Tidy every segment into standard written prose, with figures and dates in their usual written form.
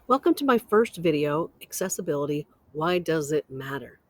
Welcome to my first video, Accessibility, Why Does It Matter?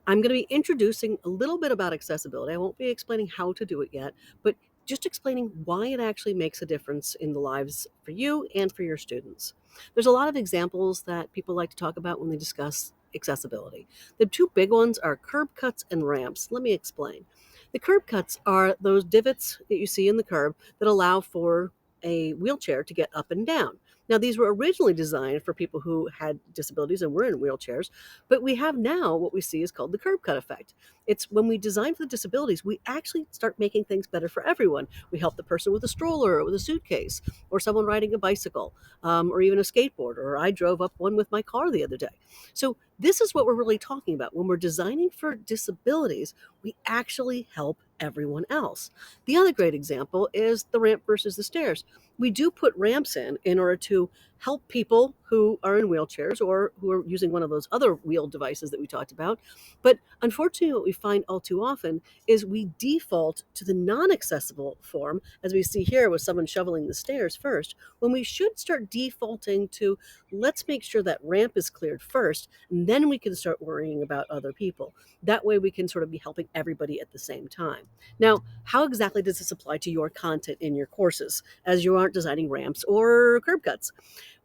I'm going to be introducing a little bit about accessibility. I won't be explaining how to do it yet, but just explaining why it actually makes a difference in the lives for you and for your students. There's a lot of examples that people like to talk about when they discuss accessibility. The two big ones are curb cuts and ramps. Let me explain. The curb cuts are those divots that you see in the curb that allow for a wheelchair to get up and down. Now, these were originally designed for people who had disabilities and were in wheelchairs, but we have now what we see is called the curb cut effect. It's when we design for the disabilities, we actually start making things better for everyone. We help the person with a stroller or with a suitcase, or someone riding a bicycle, or even a skateboard. Or I drove up one with my car the other day. So, this is what we're really talking about. When we're designing for disabilities, we actually help everyone else. The other great example is the ramp versus the stairs. We do put ramps in order to help people who are in wheelchairs or who are using one of those other wheel devices that we talked about. But unfortunately, what we find all too often is we default to the non accessible form, as we see here with someone shoveling the stairs first, when we should start defaulting to let's make sure that ramp is cleared first, and then we can start worrying about other people. That way, we can sort of be helping everybody at the same time. Now, how exactly does this apply to your content in your courses as you aren't designing ramps or curb cuts?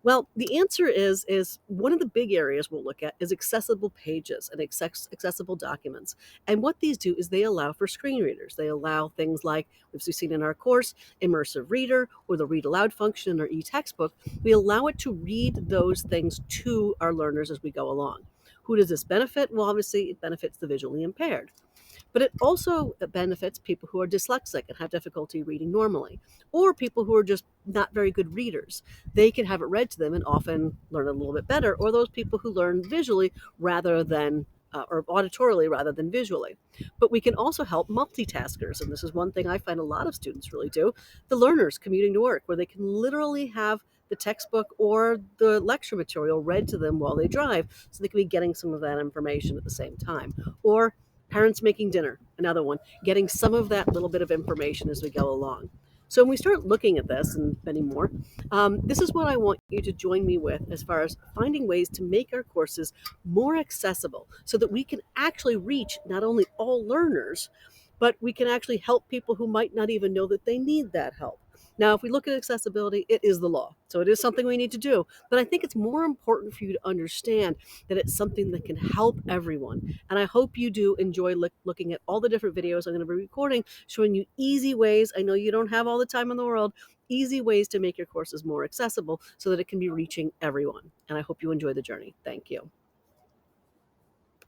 Well, the answer is one of the big areas we'll look at is accessible pages and accessible documents. And what these do is they allow for screen readers. They allow things like, as we've seen in our course, immersive reader or the read aloud function in our e-textbook. We allow it to read those things to our learners as we go along. Who does this benefit? Well, obviously, it benefits the visually impaired. But it also benefits people who are dyslexic and have difficulty reading normally, or people who are just not very good readers. They can have it read to them and often learn a little bit better, or those people who learn visually rather than or auditorily rather than visually. But we can also help multitaskers, and this is one thing I find a lot of students really do, the learners commuting to work, where they can literally have the textbook or the lecture material read to them while they drive, so they can be getting some of that information at the same time. Or parents making dinner, another one, getting some of that little bit of information as we go along. So when we start looking at this and many more, this is what I want you to join me with as far as finding ways to make our courses more accessible so that we can actually reach not only all learners, but we can actually help people who might not even know that they need that help. Now, if we look at accessibility, it is the law. So it is something we need to do. But I think it's more important for you to understand that it's something that can help everyone. And I hope you do enjoy looking at all the different videos I'm going to be recording, showing you easy ways. I know you don't have all the time in the world, easy ways to make your courses more accessible so that it can be reaching everyone. And I hope you enjoy the journey. Thank you.